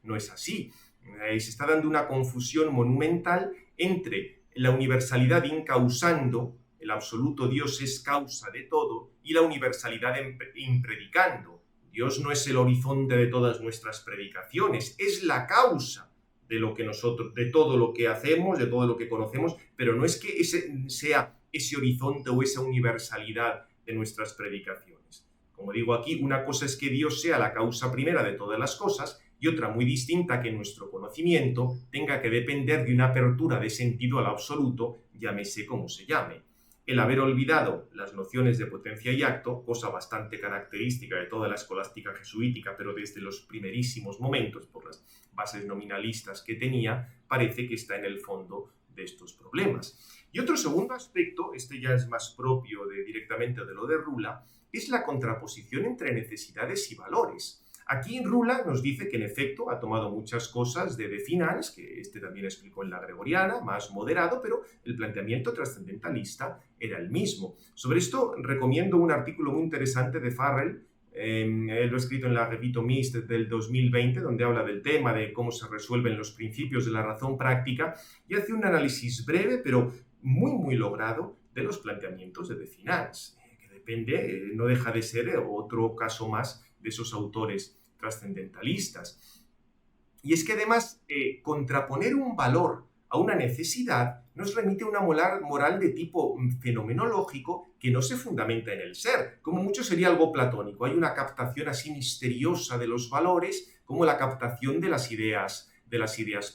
no es así. Se está dando una confusión monumental entre la universalidad incausando, el absoluto Dios es causa de todo, y la universalidad impredicando. Dios no es el horizonte de todas nuestras predicaciones, es la causa de todo lo que hacemos, de todo lo que conocemos, pero no es que sea ese horizonte o esa universalidad de nuestras predicaciones. Como digo aquí, una cosa es que Dios sea la causa primera de todas las cosas, y otra muy distinta, que nuestro conocimiento tenga que depender de una apertura de sentido al absoluto, llámese como se llame. El haber olvidado las nociones de potencia y acto, cosa bastante característica de toda la escolástica jesuítica, pero desde los primerísimos momentos, por las bases nominalistas que tenía, parece que está en el fondo de estos problemas. Y otro segundo aspecto, este ya es más propio directamente de lo de Rula, es la contraposición entre necesidades y valores. Aquí Rula nos dice que en efecto ha tomado muchas cosas de Finans, que también explicó en la Gregoriana, más moderado, pero el planteamiento trascendentalista era el mismo. Sobre esto recomiendo un artículo muy interesante de Farrell, lo he escrito en la Revue Mist del 2020, donde habla del tema de cómo se resuelven los principios de la razón práctica y hace un análisis breve, pero muy logrado, de los planteamientos de Finans, que depende, no deja de ser otro caso más de esos autores trascendentalistas. Y es que además contraponer un valor a una necesidad nos remite a una moral de tipo fenomenológico que no se fundamenta en el ser, como mucho sería algo platónico. Hay una captación así misteriosa de los valores como la captación de las ideas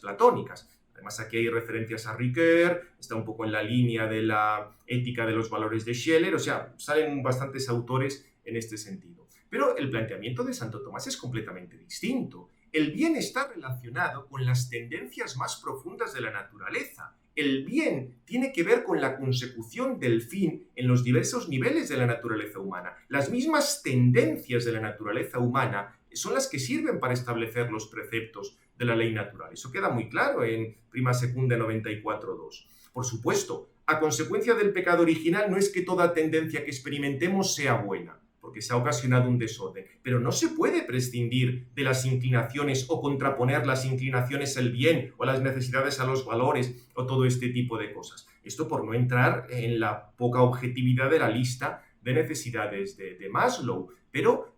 platónicas. Además, aquí hay referencias a Ricoeur, está un poco en la línea de la ética de los valores de Scheler, o sea, salen bastantes autores en este sentido. Pero el planteamiento de Santo Tomás es completamente distinto. El bien está relacionado con las tendencias más profundas de la naturaleza. El bien tiene que ver con la consecución del fin en los diversos niveles de la naturaleza humana. Las mismas tendencias de la naturaleza humana son las que sirven para establecer los preceptos de la ley natural. Eso queda muy claro en Prima Secunda 94.2. Por supuesto, a consecuencia del pecado original no es que toda tendencia que experimentemos sea buena, porque se ha ocasionado un desorden. Pero no se puede prescindir de las inclinaciones o contraponer las inclinaciones al bien o las necesidades a los valores o todo este tipo de cosas. Esto por no entrar en la poca objetividad de la lista de necesidades de Maslow, pero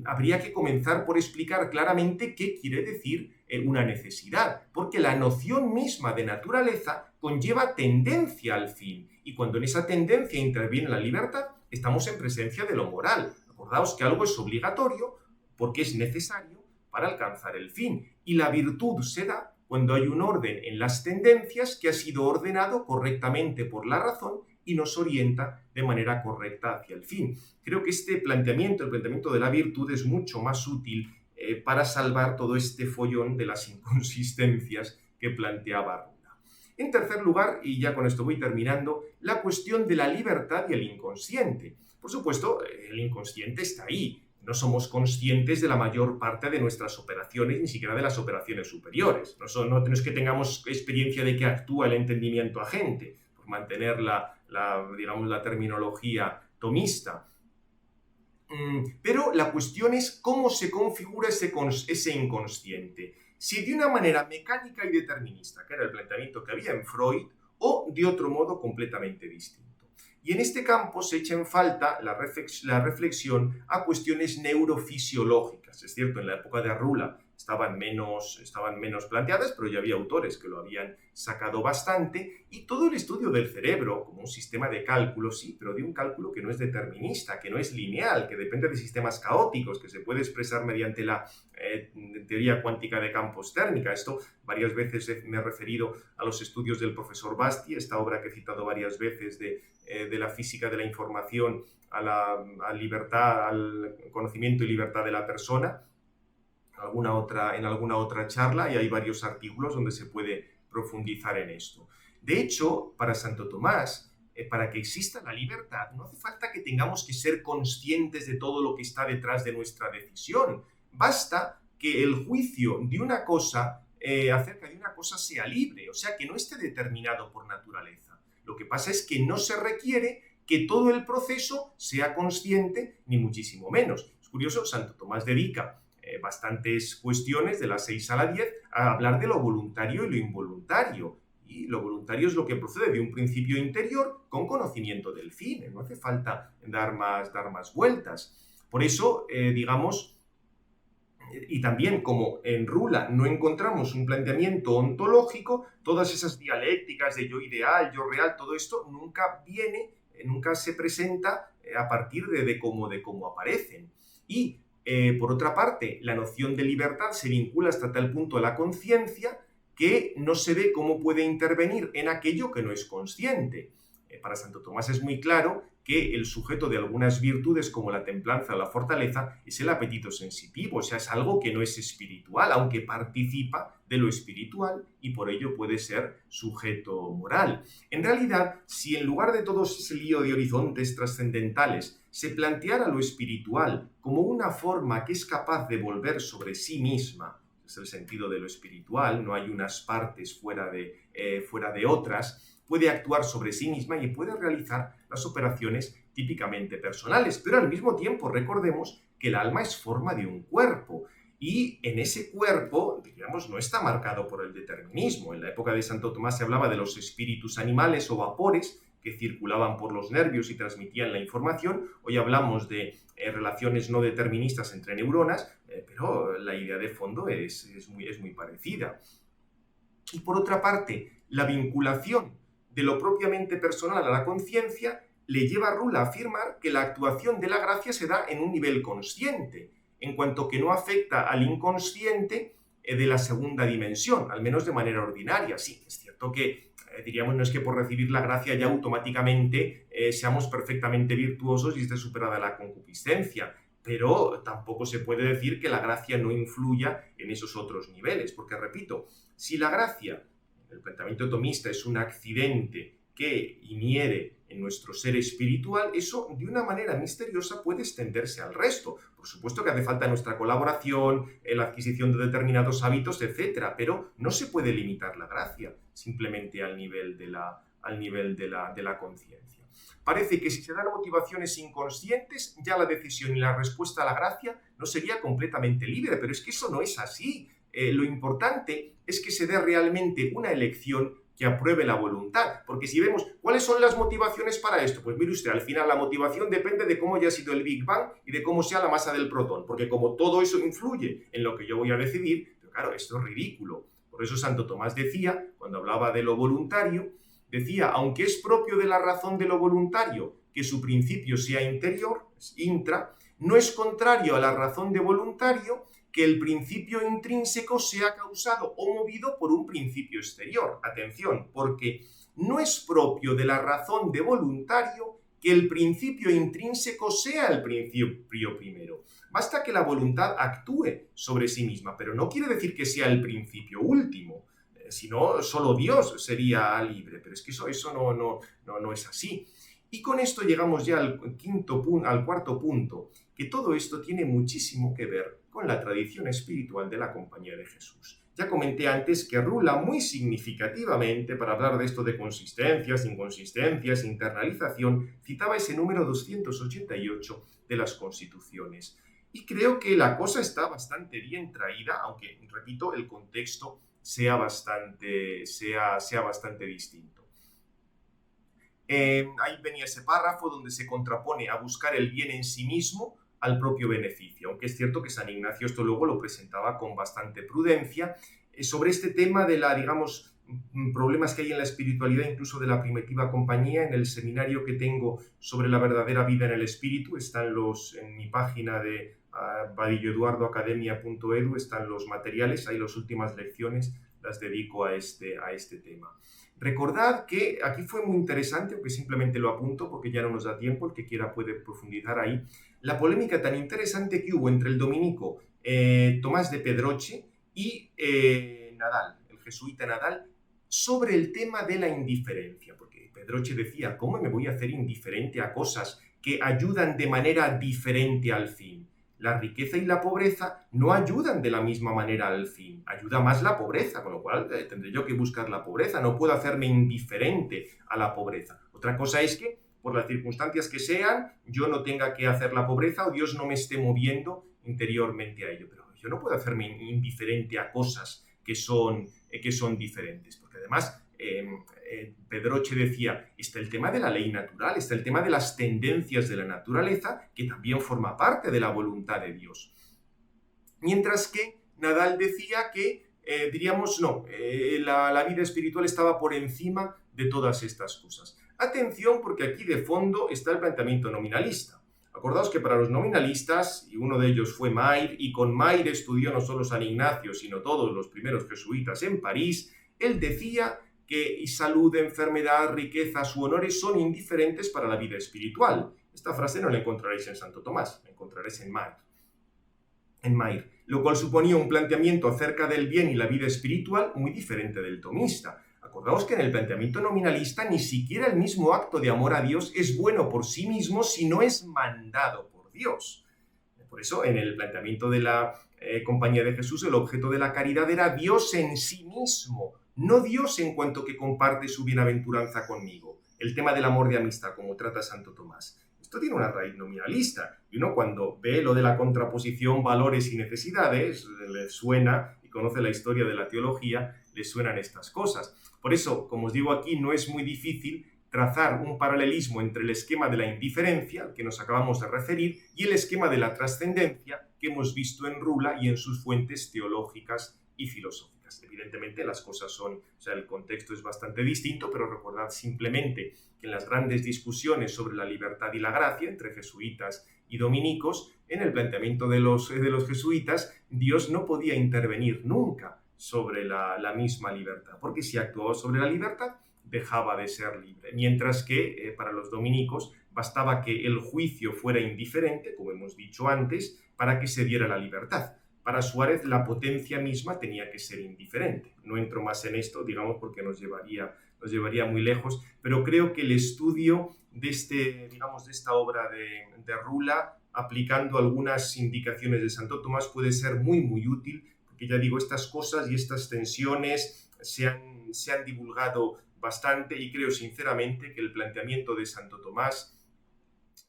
habría que comenzar por explicar claramente qué quiere decir una necesidad, porque la noción misma de naturaleza conlleva tendencia al fin, y cuando en esa tendencia interviene la libertad, estamos en presencia de lo moral. Acordaos que algo es obligatorio porque es necesario para alcanzar el fin, y la virtud se da cuando hay un orden en las tendencias que ha sido ordenado correctamente por la razón y nos orienta de manera correcta hacia el fin. Creo que este planteamiento, el planteamiento de la virtud, es mucho más útil para salvar todo este follón de las inconsistencias que planteaba Rula. En tercer lugar, y ya con esto voy terminando, la cuestión de la libertad y el inconsciente. Por supuesto, el inconsciente está ahí. No somos conscientes de la mayor parte de nuestras operaciones, ni siquiera de las operaciones superiores. No es que tengamos experiencia de que actúa el entendimiento agente, por mantener digamos, la terminología tomista. Pero la cuestión es cómo se configura ese inconsciente. Si de una manera mecánica y determinista, que era el planteamiento que había en Freud, o de otro modo completamente distinto. Y en este campo se echa en falta la reflexión a cuestiones neurofisiológicas. Es cierto, en la época de Rula estaban menos planteadas, pero ya había autores que lo habían sacado bastante, y todo el estudio del cerebro como un sistema de cálculo, sí, pero de un cálculo que no es determinista, que no es lineal, que depende de sistemas caóticos, que se puede expresar mediante la teoría cuántica de campos térmica. Esto varias veces me he referido a los estudios del profesor Basti, esta obra que he citado varias veces de la física de la información a la libertad, al conocimiento y libertad de la persona, en alguna otra charla, y hay varios artículos donde se puede profundizar en esto. De hecho, para Santo Tomás, para que exista la libertad, no hace falta que tengamos que ser conscientes de todo lo que está detrás de nuestra decisión. Basta que el juicio de una cosa, acerca de una cosa, sea libre, o sea, que no esté determinado por naturaleza. Lo que pasa es que no se requiere que todo el proceso sea consciente, ni muchísimo menos. Es curioso, Santo Tomás dedica bastantes cuestiones de las 6 a la 10 a hablar de lo voluntario y lo involuntario. Y lo voluntario es lo que procede de un principio interior con conocimiento del fin. No hace falta dar más vueltas. Por eso, digamos, y también como en Rula no encontramos un planteamiento ontológico, todas esas dialécticas de yo ideal, yo real, todo esto nunca se presenta a partir de cómo aparecen. Y por otra parte, la noción de libertad se vincula hasta tal punto a la conciencia que no se ve cómo puede intervenir en aquello que no es consciente. Para Santo Tomás es muy claro que el sujeto de algunas virtudes como la templanza o la fortaleza es el apetito sensitivo, o sea, es algo que no es espiritual, aunque participa de lo espiritual y por ello puede ser sujeto moral. En realidad, si en lugar de todo ese lío de horizontes trascendentales se planteara lo espiritual como una forma que es capaz de volver sobre sí misma, es el sentido de lo espiritual, no hay unas partes fuera de otras, puede actuar sobre sí misma y puede realizar las operaciones típicamente personales. Pero al mismo tiempo recordemos que el alma es forma de un cuerpo y en ese cuerpo, digamos, no está marcado por el determinismo. En la época de Santo Tomás se hablaba de los espíritus animales o vapores que circulaban por los nervios y transmitían la información. Hoy hablamos de relaciones no deterministas entre neuronas, pero la idea de fondo es muy parecida. Y por otra parte, la vinculación de lo propiamente personal a la conciencia le lleva a Rula a afirmar que la actuación de la gracia se da en un nivel consciente, en cuanto que no afecta al inconsciente de la segunda dimensión, al menos de manera ordinaria. Sí, es cierto que, diríamos, no es que por recibir la gracia ya automáticamente seamos perfectamente virtuosos y esté superada la concupiscencia, pero tampoco se puede decir que la gracia no influya en esos otros niveles, porque, repito, si la gracia, el planteamiento tomista, es un accidente que inhiere en nuestro ser espiritual, eso de una manera misteriosa puede extenderse al resto. Por supuesto que hace falta nuestra colaboración, la adquisición de determinados hábitos, etc., pero no se puede limitar la gracia simplemente al nivel de la al nivel de la conciencia. Parece que si se dan motivaciones inconscientes, ya la decisión y la respuesta a la gracia no sería completamente libre, pero es que eso no es así. Lo importante es que se dé realmente una elección que apruebe la voluntad, porque si vemos cuáles son las motivaciones para esto, pues mire usted, al final la motivación depende de cómo haya sido el Big Bang y de cómo sea la masa del protón, porque como todo eso influye en lo que yo voy a decidir, pero claro, esto es ridículo. Por eso Santo Tomás decía, cuando hablaba de lo voluntario, decía, aunque es propio de la razón de lo voluntario que su principio sea interior, es intra, no es contrario a la razón de voluntario que el principio intrínseco sea causado o movido por un principio exterior. Atención, porque no es propio de la razón de voluntario que el principio intrínseco sea el principio primero. Basta que la voluntad actúe sobre sí misma, pero no quiere decir que sea el principio último. Si no, solo Dios sería libre, pero es que eso no es así. Y con esto llegamos ya al cuarto punto, que todo esto tiene muchísimo que ver con la tradición espiritual de la Compañía de Jesús. Ya comenté antes que Rula muy significativamente, para hablar de esto de consistencias, inconsistencias, internalización, citaba ese número 288 de las Constituciones. Y creo que la cosa está bastante bien traída, aunque, repito, el contexto sea bastante distinto. Ahí venía ese párrafo donde se contrapone a buscar el bien en sí mismo al propio beneficio, aunque es cierto que San Ignacio esto luego lo presentaba con bastante prudencia. Sobre este tema de problemas que hay en la espiritualidad, incluso de la primitiva compañía, en el seminario que tengo sobre la verdadera vida en el espíritu, en mi página de vadilloeduardoacademia.edu, están los materiales, ahí las últimas lecciones las dedico a este tema. Recordad que aquí fue muy interesante, aunque simplemente lo apunto porque ya no nos da tiempo, el que quiera puede profundizar ahí, la polémica tan interesante que hubo entre el dominico Tomás de Pedroche y Nadal, el jesuita Nadal, sobre el tema de la indiferencia, porque Pedroche decía, ¿cómo me voy a hacer indiferente a cosas que ayudan de manera diferente al fin? La riqueza y la pobreza no ayudan de la misma manera al fin, ayuda más la pobreza, con lo cual tendré yo que buscar la pobreza, no puedo hacerme indiferente a la pobreza. Otra cosa es que, por las circunstancias que sean, yo no tenga que hacer la pobreza o Dios no me esté moviendo interiormente a ello, pero yo no puedo hacerme indiferente a cosas que son diferentes, porque además Pedroche decía, está el tema de la ley natural, está el tema de las tendencias de la naturaleza, que también forma parte de la voluntad de Dios. Mientras que Nadal decía que, la vida espiritual estaba por encima de todas estas cosas. Atención, porque aquí de fondo está el planteamiento nominalista. Acordaos que para los nominalistas, y uno de ellos fue Mayr, y con Mayr estudió no solo San Ignacio, sino todos los primeros jesuitas en París, él decía que salud, enfermedad, riqueza, su honores son indiferentes para la vida espiritual. Esta frase no la encontraréis en Santo Tomás, la encontraréis en Mayr, lo cual suponía un planteamiento acerca del bien y la vida espiritual muy diferente del tomista. Acordaos que en el planteamiento nominalista ni siquiera el mismo acto de amor a Dios es bueno por sí mismo si no es mandado por Dios. Por eso, en el planteamiento de la Compañía de Jesús, el objeto de la caridad era Dios en sí mismo, no Dios en cuanto que comparte su bienaventuranza conmigo. El tema del amor de amistad, como trata Santo Tomás. Esto tiene una raíz nominalista. Y uno cuando ve lo de la contraposición valores y necesidades, le suena, y conoce la historia de la teología, le suenan estas cosas. Por eso, como os digo aquí, no es muy difícil trazar un paralelismo entre el esquema de la indiferencia, al que nos acabamos de referir, y el esquema de la trascendencia que hemos visto en Rula y en sus fuentes teológicas y filosóficas. Evidentemente las cosas el contexto es bastante distinto, pero recordad simplemente que en las grandes discusiones sobre la libertad y la gracia entre jesuitas y dominicos, en el planteamiento de los jesuitas, Dios no podía intervenir nunca sobre la misma libertad, porque si actuaba sobre la libertad, dejaba de ser libre, mientras que para los dominicos bastaba que el juicio fuera indiferente, como hemos dicho antes, para que se diera la libertad. Para Suárez la potencia misma tenía que ser indiferente. No entro más en esto, digamos, porque nos llevaría muy lejos, pero creo que el estudio de esta obra de Rula, aplicando algunas indicaciones de Santo Tomás, puede ser muy, muy útil, porque ya digo, estas cosas y estas tensiones se han divulgado bastante y creo sinceramente que el planteamiento de Santo Tomás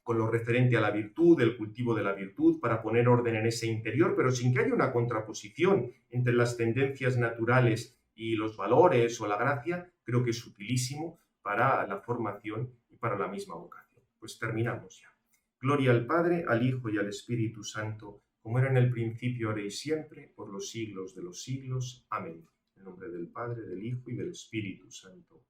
con lo referente a la virtud, el cultivo de la virtud, para poner orden en ese interior, pero sin que haya una contraposición entre las tendencias naturales y los valores o la gracia, creo que es utilísimo para la formación y para la misma vocación. Pues terminamos ya. Gloria al Padre, al Hijo y al Espíritu Santo, como era en el principio, ahora y siempre, por los siglos de los siglos. Amén. En nombre del Padre, del Hijo y del Espíritu Santo.